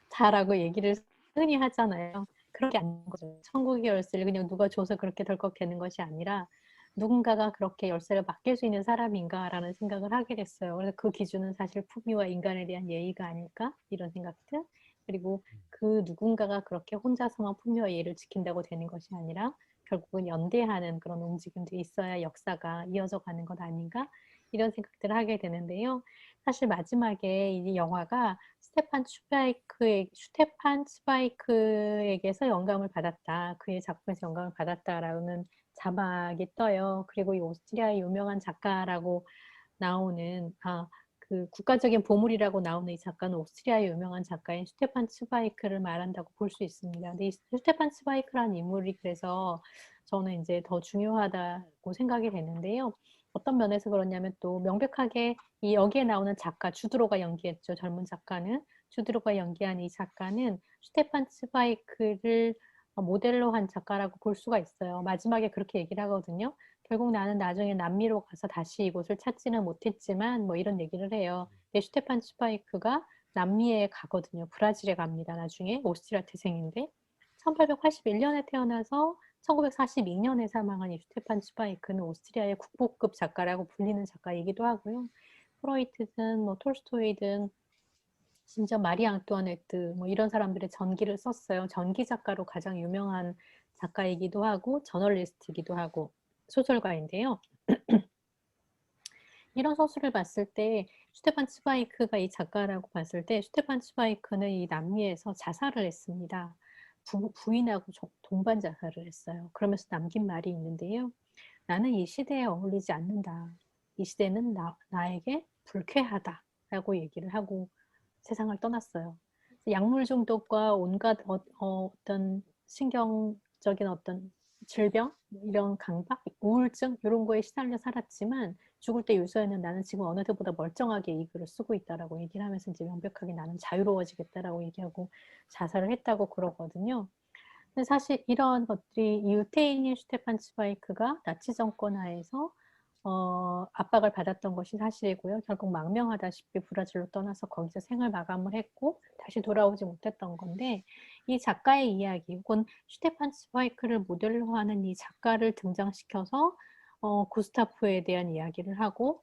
자라고 얘기를 흔히 하잖아요. 그렇게 아닌 거죠. 천국의 열쇠를 그냥 누가 줘서 그렇게 덜컥 되는 것이 아니라 누군가가 그렇게 열쇠를 맡길 수 있는 사람인가라는 생각을 하게 됐어요. 그래서 그 기준은 사실 품위와 인간에 대한 예의가 아닐까 이런 생각들. 그리고 그 누군가가 그렇게 혼자서만 품위와 예의를 지킨다고 되는 것이 아니라 결국은 연대하는 그런 움직임들이 있어야 역사가 이어져 가는 것 아닌가 이런 생각들을 하게 되는데요. 사실 마지막에 이 영화가 슈테판 츠바이크에게서 영감을 받았다. 그의 작품에서 영감을 받았다라는 자막이 떠요. 그리고 이 오스트리아의 유명한 작가라고 나오는 그 국가적인 보물이라고 나오는 이 작가는 오스트리아의 유명한 작가인 슈테판 츠바이크를 말한다고 볼 수 있습니다. 근데 이 슈테판 츠바이크라는 인물이 그래서 저는 이제 더 중요하다고 생각이 되는데요. 어떤 면에서 그러냐면 또 명백하게 이 여기에 나오는 작가 주드로가 연기했죠. 젊은 작가는 주드로가 연기한 이 작가는 슈테판 츠바이크를 모델로 한 작가라고 볼 수가 있어요. 마지막에 그렇게 얘기를 하거든요. 결국 나는 나중에 남미로 가서 다시 이곳을 찾지는 못했지만 뭐 이런 얘기를 해요. 근데 슈테판 츠바이크가 남미에 가거든요. 브라질에 갑니다. 나중에 오스트리아 태생인데 1881년에 태어나서 1942년에 사망한 이 슈테판 츠바이크는 오스트리아의 국보급 작가라고 불리는 작가이기도 하고요. 프로이트든 뭐 톨스토이든 심지어 마리 앙뚜아네트 뭐 이런 사람들의 전기를 썼어요. 전기 작가로 가장 유명한 작가이기도 하고 저널리스트이기도 하고 소설가인데요. 이런 서술을 봤을 때 슈테판 츠바이크가 이 작가라고 봤을 때 슈테판 츠바이크는 이 남미에서 자살을 했습니다. 부인하고 동반 자살을 했어요. 그러면서 남긴 말이 있는데요. 나는 이 시대에 어울리지 않는다. 이 시대는 나에게 불쾌하다. 라고 얘기를 하고 세상을 떠났어요. 약물 중독과 온갖 어떤 신경적인 어떤 질병, 이런 강박, 우울증 이런 거에 시달려 살았지만 죽을 때 유서에는 나는 지금 어느 때보다 멀쩡하게 이 글을 쓰고 있다라고 얘기를 하면서 이제 명백하게 나는 자유로워지겠다라고 얘기하고 자살을 했다고 그러거든요. 근데 사실 이런 것들이 유태인인 슈테판 츠바이크가 나치 정권 하에서 압박을 받았던 것이 사실이고요. 결국 망명하다시피 브라질로 떠나서 거기서 생을 마감을 했고 다시 돌아오지 못했던 건데 이 작가의 이야기 혹은 슈테판 츠바이크를 모델로 하는 이 작가를 등장시켜서 구스타프에 대한 이야기를 하고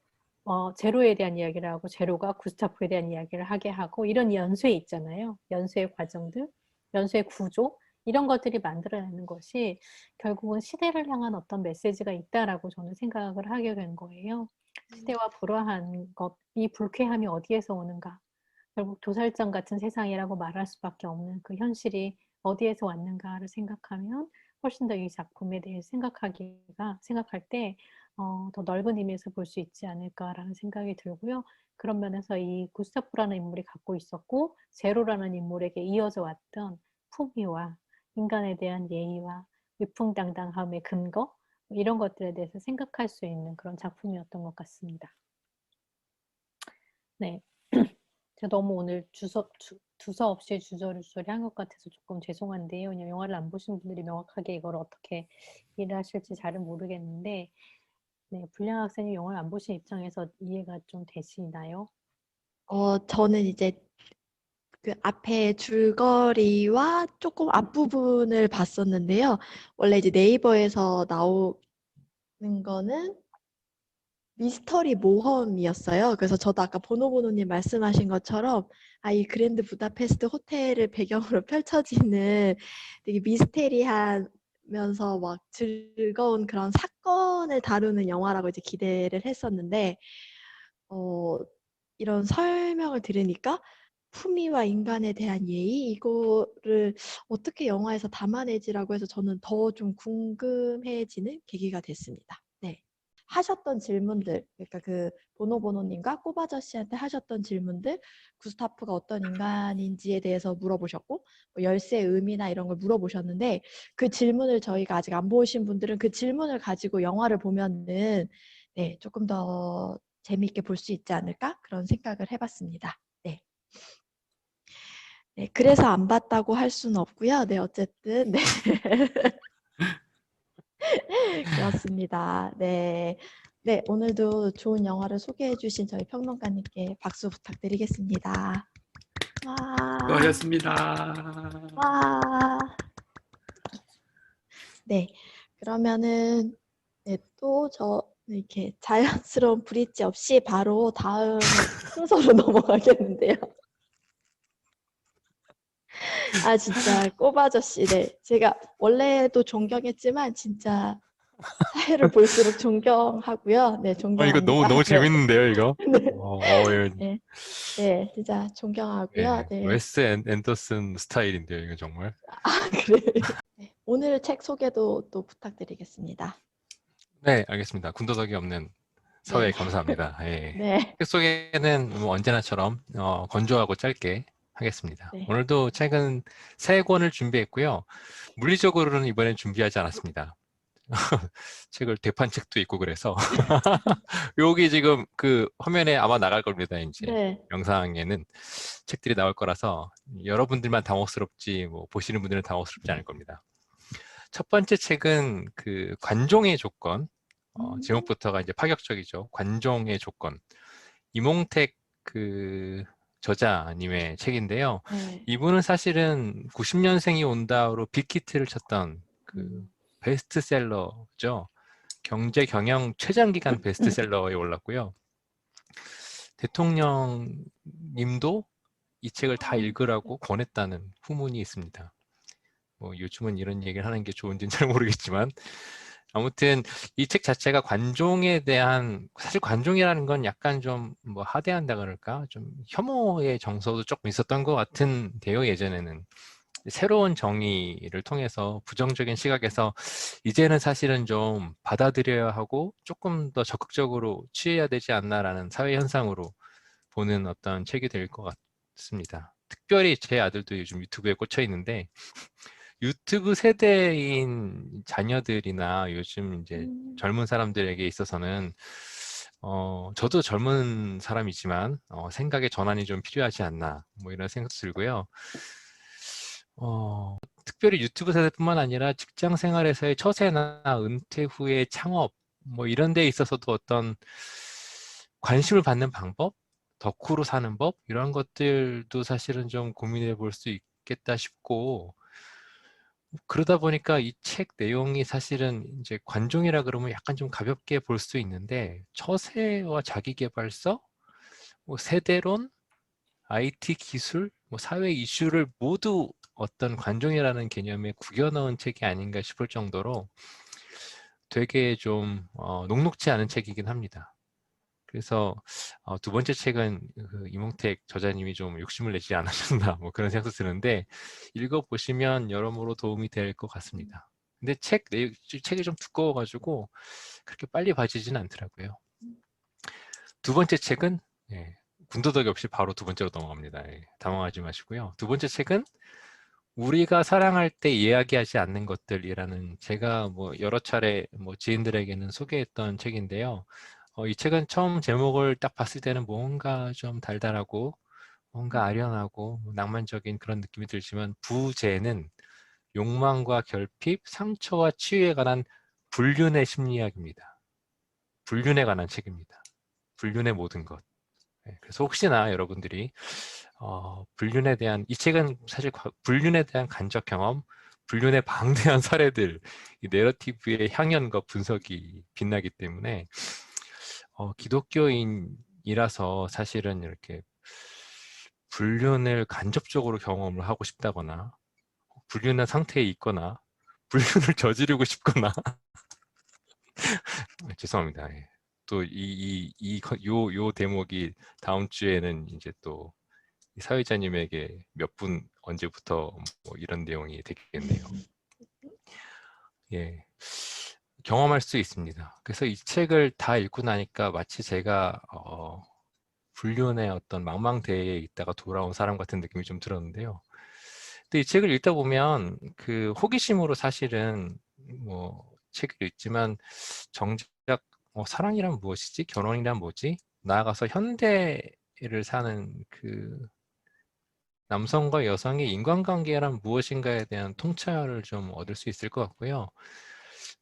제로에 대한 이야기를 하고 제로가 구스타프에 대한 이야기를 하게 하고 이런 연쇄 있잖아요. 연쇄의 과정들, 연쇄의 구조 이런 것들이 만들어내는 것이 결국은 시대를 향한 어떤 메시지가 있다라고 저는 생각을 하게 된 거예요. 시대와 불화한 것, 이 불쾌함이 어디에서 오는가? 결국 도살장 같은 세상이라고 말할 수밖에 없는 그 현실이 어디에서 왔는가를 생각하면 훨씬 더 이 작품에 대해 생각할 때 더 넓은 의미에서 볼 수 있지 않을까라는 생각이 들고요. 그런 면에서 이 구스타프라는 인물이 갖고 있었고 제로라는 인물에게 이어져 왔던 품위와 인간에 대한 예의와 위풍당당함의 근거 이런 것들에 대해서 생각할 수 있는 그런 작품이었던 것 같습니다. 네. 제가 너무 오늘 두서없이 주저리주저리 한 것 같아서 조금 죄송한데요. 그냥 영화를 안 보신 분들이 명확하게 이걸 어떻게 이해하실지 잘은 모르겠는데, 네, 불량 학생이 영화를 안 보신 입장에서 이해가 좀 되시나요? 저는 이제 그 앞에 줄거리와 조금 앞부분을 봤었는데요. 원래 이제 네이버에서 나오는 거는 미스터리 모험이었어요. 그래서 저도 아까 보노보노님 말씀하신 것처럼 이 그랜드 부다페스트 호텔을 배경으로 펼쳐지는 되게 미스테리하면서 막 즐거운 그런 사건을 다루는 영화라고 이제 기대를 했었는데 이런 설명을 들으니까 품위와 인간에 대한 예의 이거를 어떻게 영화에서 담아내지라고 해서 저는 더 좀 궁금해지는 계기가 됐습니다. 네. 하셨던 질문들, 그러니까 그 보노보노님과 꼬바저씨한테 하셨던 질문들, 구스타프가 어떤 인간인지에 대해서 물어보셨고, 뭐 열쇠의 의미나 이런 걸 물어보셨는데, 그 질문을 저희가 아직 안 보신 분들은 그 질문을 가지고 영화를 보면은 네, 조금 더 재미있게 볼 수 있지 않을까? 그런 생각을 해봤습니다. 네. 네, 그래서 안 봤다고 할 수는 없고요. 네, 어쨌든 네. 그렇습니다. 네. 네, 오늘도 좋은 영화를 소개해 주신 저희 평론가님께 박수 부탁드리겠습니다. 와. 수고하셨습니다. 와. 네. 그러면은 네, 또 저 이렇게 자연스러운 브릿지 없이 바로 다음 순서로 넘어가겠는데요. 진짜 꼬바저씨, 네. 제가 원래도 존경했지만 진짜 사회를 볼수록 존경하고요. 네, 이거 존경합니다. 너무 네. 재밌는데요, 이거? 네. 예, 네. 네, 진짜 존경하고요. 네. 웨스 앤더슨 스타일인데요, 이거 정말. 그래요. 네. 오늘 책 소개도 또 부탁드리겠습니다. 네, 알겠습니다. 군더더기 없는 서회 네. 감사합니다. 예. 네. 책 소개는 뭐 언제나처럼 건조하고 짧게 하겠습니다. 네. 오늘도 책은 3권을 준비했고요. 물리적으로는 이번엔 준비하지 않았습니다. 책을 대판 책도 있고 그래서 여기 지금 그 화면에 아마 나갈 겁니다. 이제 네. 영상에는 책들이 나올 거라서 여러분들만 당혹스럽지 뭐 보시는 분들은 당혹스럽지 않을 겁니다. 첫 번째 책은 그 관종의 조건, 제목부터가 이제 파격적이죠. 관종의 조건. 이몽택 그 저자님의 책인데요. 네. 이분은 사실은 90년생이 온다로 빅히트를 쳤던 그 베스트셀러죠. 경제 경영 최장기간 베스트셀러에 올랐고요. 대통령님도 이 책을 다 읽으라고 권했다는 후문이 있습니다. 뭐 요즘은 이런 얘기를 하는 게 좋은지는 잘 모르겠지만 아무튼 이 책 자체가 관종에 대한 사실 관종이라는 건 약간 좀 뭐 하대한다 그럴까 좀 혐오의 정서도 조금 있었던 것 같은데요. 예전에는 새로운 정의를 통해서 부정적인 시각에서 이제는 사실은 좀 받아들여야 하고 조금 더 적극적으로 취해야 되지 않나라는 사회 현상으로 보는 어떤 책이 될 것 같습니다. 특별히 제 아들도 요즘 유튜브에 꽂혀 있는데 유튜브 세대인 자녀들이나 요즘 이제 젊은 사람들에게 있어서는 저도 젊은 사람이지만 생각의 전환이 좀 필요하지 않나 뭐 이런 생각도 들고요. 특별히 유튜브 세대뿐만 아니라 직장 생활에서의 처세나 은퇴 후의 창업 뭐 이런 데 있어서도 어떤 관심을 받는 방법, 덕후로 사는 법 이런 것들도 사실은 좀 고민해 볼 수 있겠다 싶고 그러다 보니까 이 책 내용이 사실은 이제 관종이라 그러면 약간 좀 가볍게 볼 수 있는데 처세와 자기계발서, 뭐 세대론, IT 기술, 뭐 사회 이슈를 모두 어떤 관종이라는 개념에 구겨 넣은 책이 아닌가 싶을 정도로 되게 좀 녹록지 않은 책이긴 합니다. 그래서 두 번째 책은 그 이몽택 저자님이 좀 욕심을 내지 않으셨나 뭐 그런 생각도 드는데 읽어보시면 여러모로 도움이 될 것 같습니다. 근데 책이 좀 두꺼워가지고 그렇게 빨리 봐지진 않더라고요. 두 번째 책은 예, 군더더기 없이 바로 두 번째로 넘어갑니다. 예, 당황하지 마시고요. 두 번째 책은 우리가 사랑할 때 이야기하지 않는 것들이라는 제가 뭐 여러 차례 뭐 지인들에게는 소개했던 책인데요. 이 책은 처음 제목을 딱 봤을 때는 뭔가 좀 달달하고 뭔가 아련하고 낭만적인 그런 느낌이 들지만 부제는 욕망과 결핍, 상처와 치유에 관한 불륜의 심리학입니다. 불륜에 관한 책입니다. 불륜의 모든 것. 네, 그래서 혹시나 여러분들이 불륜에 대한 이 책은 사실 불륜에 대한 간접 경험, 불륜의 방대한 사례들, 이 내러티브의 향연과 분석이 빛나기 때문에 기독교인이라서 사실은 이렇게 불륜을 간접적으로 경험을 하고 싶다거나 불륜한 상태에 있거나 불륜을 저지르고 싶거나 죄송합니다. 예. 또 요 대목이 다음 주에는 이제 또 사회자님에게 몇 분 언제부터 뭐 이런 내용이 되겠네요. 예, 경험할 수 있습니다. 그래서 이 책을 다 읽고 나니까 마치 제가 불륜의 어떤 망망대해에 있다가 돌아온 사람 같은 느낌이 좀 들었는데요. 근데 이 책을 읽다 보면 그 호기심으로 사실은 뭐 책을 읽지만 정작 사랑이란 무엇이지? 결혼이란 뭐지? 나아가서 현대를 사는 그 남성과 여성의 인간관계란 무엇인가에 대한 통찰을 좀 얻을 수 있을 것 같고요.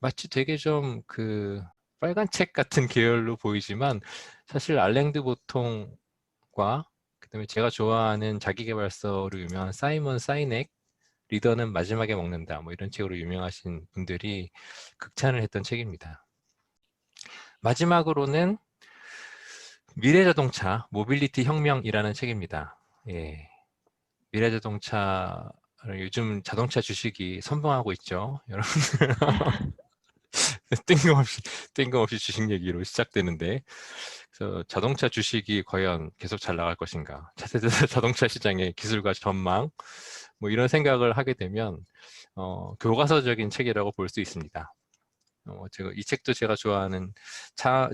마치 되게 좀 그 빨간 책 같은 계열로 보이지만 사실 알랭드 보통과 그다음에 제가 좋아하는 자기계발서로 유명한 사이먼 사이넥 리더는 마지막에 먹는다 뭐 이런 책으로 유명하신 분들이 극찬을 했던 책입니다. 마지막으로는 미래자동차 모빌리티 혁명이라는 책입니다. 예. 미래자동차를 요즘 자동차 주식이 선봉하고 있죠. 여러분 뜬금없이 주식 얘기로 시작되는데 그래서 자동차 주식이 과연 계속 잘 나갈 것인가 차세대 자동차 시장의 기술과 전망 뭐 이런 생각을 하게 되면 교과서적인 책이라고 볼 수 있습니다. 이 책도 제가 좋아하는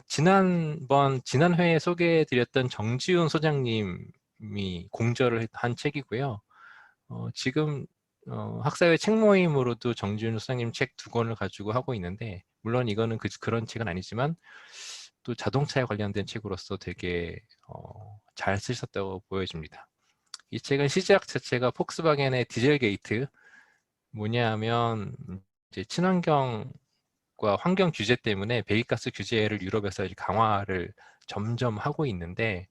지난 회에 소개해드렸던 정지훈 소장님이 공저를 한 책이고요. 지금 학사회 책 모임으로도 정지훈 소장님 책 2권을 가지고 하고 있는데 물론 이거는 그런 책은 아니지만 또 자동차에 관련된 책으로서 되게 잘 쓰셨다고 보여집니다. 이 책은 시작 자체가 폭스바겐의 디젤 게이트 뭐냐 하면 이제 친환경과 환경 규제 때문에 배기가스 규제를 유럽에서 강화를 점점 하고 있는데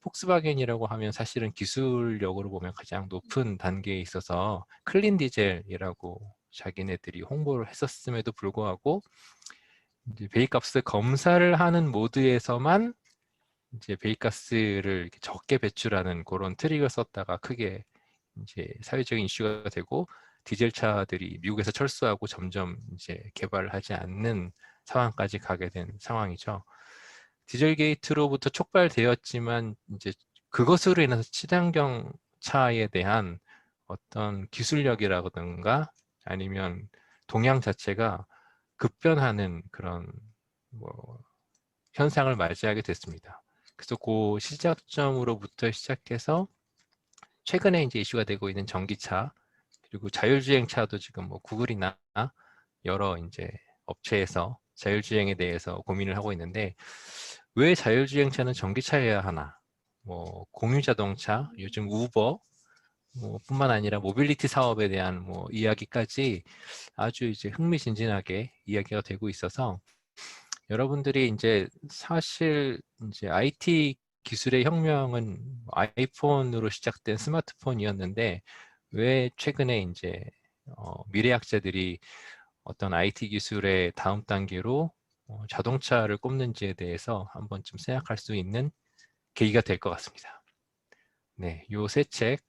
폭스바겐이라고 하면 사실은 기술력으로 보면 가장 높은 단계에 있어서 클린 디젤이라고 자기네들이 홍보를 했었음에도 불구하고 이제 배기가스 검사를 하는 모드에서만 이제 배기가스를 이렇게 적게 배출하는 그런 트릭을 썼다가 크게 이제 사회적인 이슈가 되고 디젤 차들이 미국에서 철수하고 점점 이제 개발을 하지 않는 상황까지 가게 된 상황이죠. 디젤 게이트로부터 촉발되었지만 이제 그것으로 인해서 친환경 차에 대한 어떤 기술력이라든가 아니면 동향 자체가 급변하는 그런 뭐 현상을 맞이하게 됐습니다. 그래서 그 시작점으로부터 시작해서 최근에 이제 이슈가 되고 있는 전기차 그리고 자율주행차도 지금 뭐 구글이나 여러 이제 업체에서 자율주행에 대해서 고민을 하고 있는데 왜 자율주행차는 전기차여야 하나? 뭐 공유자동차, 요즘 우버 뭐 뿐만 아니라 모빌리티 사업에 대한 뭐 이야기까지 아주 이제 흥미진진하게 이야기가 되고 있어서 여러분들이 이제 사실 이제 IT 기술의 혁명은 아이폰으로 시작된 스마트폰이었는데 왜 최근에 이제 미래학자들이 어떤 IT 기술의 다음 단계로 자동차를 꼽는지에 대해서 한번 좀 생각할 수 있는 계기가 될 것 같습니다. 네, 요 세 책.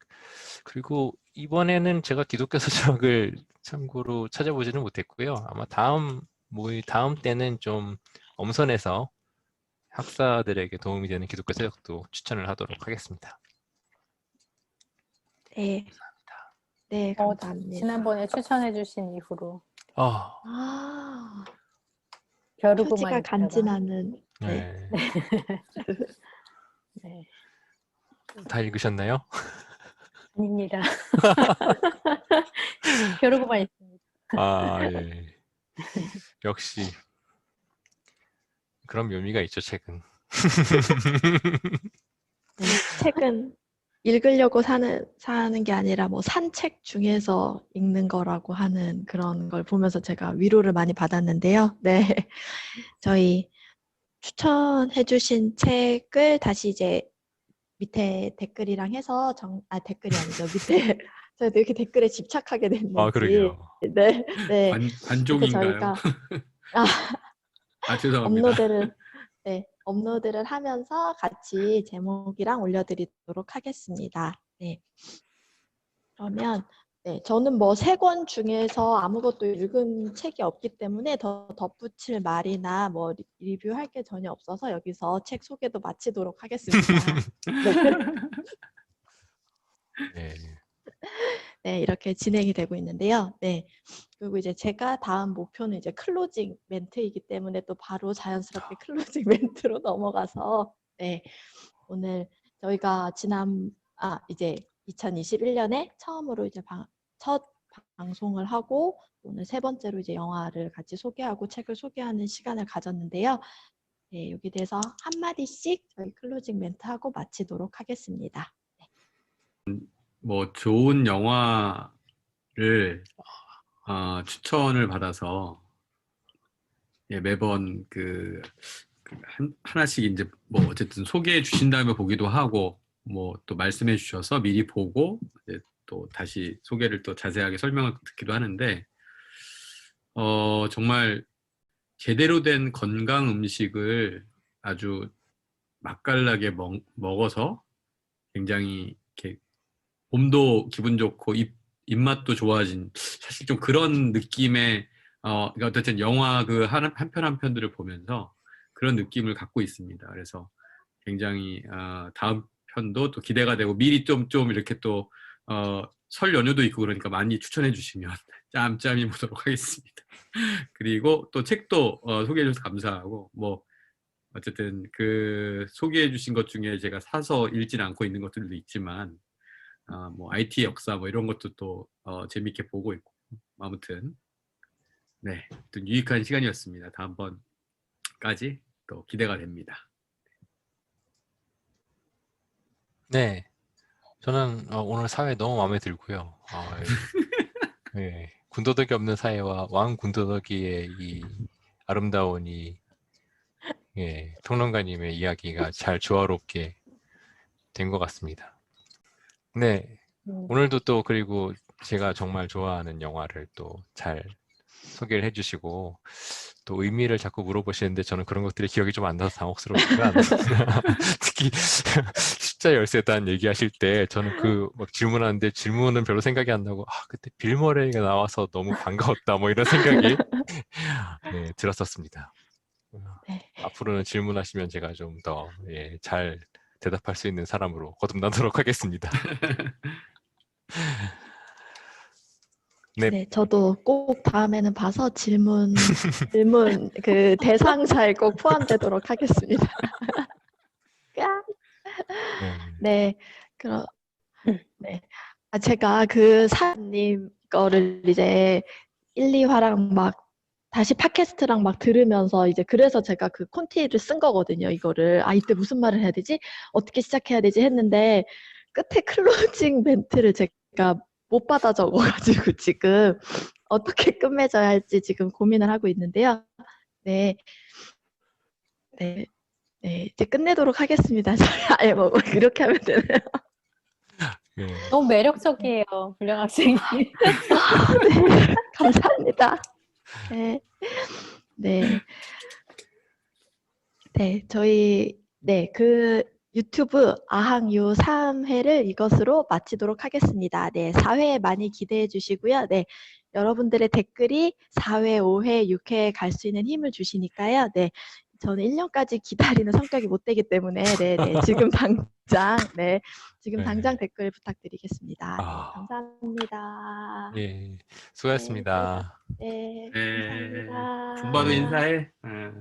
그리고 이번에는 제가 기독교 서적을 참고로 찾아보지는 못했고요. 아마 다음 때는 좀 엄선해서 학사들에게 도움이 되는 기독교 서적도 추천을 하도록 하겠습니다. 네, 네, 어, 감사합니다. 지난번에 추천해주신 이후로 아, 벼르고만 표지가 있다가 간지나는. 네. 네. 네, 다 읽으셨나요? 아닙니다. 벼르고만 있습니다. 아, 예. 역시 그런 묘미가 있죠, 책은. 네, 책은 읽으려고 사는 게 아니라 뭐 산책 중에서 읽는 거라고 하는 그런 걸 보면서 제가 위로를 많이 받았는데요. 네. 저희 추천해주신 책을 다시 이제 밑에 댓글이랑 해서 댓글이 아니죠. 밑에 저희도 이렇게 댓글에 집착하게 아, 됐는지. 그러게요. 네, 네. 이렇게 관종인가요? 저희가 아, 죄송합니다. 업로드를 하면서 같이 제목이랑 올려드리도록 하겠습니다. 네. 그러면 저는 뭐 3권 중에서 아무것도 읽은 책이 없기 때문에 더 덧붙일 말이나 뭐 리뷰할 게 전혀 없어서 여기서 책 소개도 마치도록 하겠습니다. 네. 네, 이렇게 진행이 되고 있는데요. 네. 그리고 이제 제가 다음 목표는 이제 클로징 멘트이기 때문에 또 바로 자연스럽게 클로징 멘트로 넘어가서 오늘 저희가 이제 2021년에 처음으로 이제 첫 방송을 하고 오늘 3번째로 이제 영화를 같이 소개하고 책을 소개하는 시간을 가졌는데요. 네, 여기 대해서 한마디씩 저희 클로징 멘트 하고 마치도록 하겠습니다. 뭐 좋은 영화를 추천을 받아서 매번 하나씩 이제 뭐 어쨌든 소개해 주신 다음에 보기도 하고 뭐 또 말씀해 주셔서 미리 보고 이제 또 다시 소개를 또 자세하게 설명을 듣기도 하는데 정말 제대로 된 건강 음식을 아주 맛깔나게 먹어서 굉장히 이렇게 몸도 기분 좋고 입맛도 좋아진 사실 좀 그런 느낌의 그러니까 어쨌든 영화 한 편 한 편들을 보면서 그런 느낌을 갖고 있습니다. 그래서 굉장히 다음 편도 또 기대가 되고 미리 좀 이렇게 또 설 연휴도 있고 그러니까 많이 추천해 주시면 짬짬이 보도록 하겠습니다. 그리고 또 책도 소개해 주셔서 감사하고 뭐 어쨌든 그 소개해 주신 것 중에 제가 사서 읽진 않고 있는 것들도 있지만 뭐 IT 역사 뭐 이런 것도 또 재밌게 보고 있고 아무튼 네, 또 유익한 시간이었습니다. 다음번까지 또 기대가 됩니다. 네. 저는 오늘 사회 너무 마음에 들고요. 예. 군더더기 없는 사회와 왕 군더더기의 이 아름다운 평론가님의 이야기가 잘 조화롭게 된 것 같습니다. 네. 오늘도 또 그리고 제가 정말 좋아하는 영화를 또 잘 소개를 해주시고 또 의미를 자꾸 물어보시는데 저는 그런 것들이 기억이 좀 안 나서 당혹스럽지만 특히 십자 열쇠단 얘기하실 때 저는 막 질문하는데 질문은 별로 생각이 안 나고 그때 빌 머레이가 나와서 너무 반가웠다 뭐 이런 생각이 들었었습니다. 네. 앞으로는 질문하시면 제가 좀 더 잘 대답할 수 있는 사람으로 거듭나도록 하겠습니다. 네. 네, 저도 꼭 다음에는 봐서 질문 그 대상자에 꼭 포함되도록 하겠습니다. 네, 네. 제가 그 사장님 거를 이제 1, 2화랑 막 다시 팟캐스트랑 막 들으면서 이제 그래서 제가 그 콘티를 쓴 거거든요. 이거를 이때 무슨 말을 해야 되지? 어떻게 시작해야 되지? 했는데 끝에 클로징 멘트를 제가 못 받아 적어가지고 지금 어떻게 끝맺어야 할지 지금 고민을 하고 있는데요. 네, 이제 끝내도록 하겠습니다. 아예 뭐 이렇게 하면 되나요? 너무 매력적이에요, 불량 학생이. 네, 감사합니다. 저희 유튜브 아항유 3회를 이것으로 마치도록 하겠습니다. 네, 4회 많이 기대해 주시고요. 네, 여러분들의 댓글이 4회, 5회, 6회에 갈 수 있는 힘을 주시니까요. 네, 저는 1년까지 기다리는 성격이 못 되기 때문에 네, 지금 당장 지금 네. 당장 댓글 부탁드리겠습니다. 네, 아. 감사합니다. 예, 수고하셨습니다. 네, 네. 감사합니다. 분바도 인사해. 예.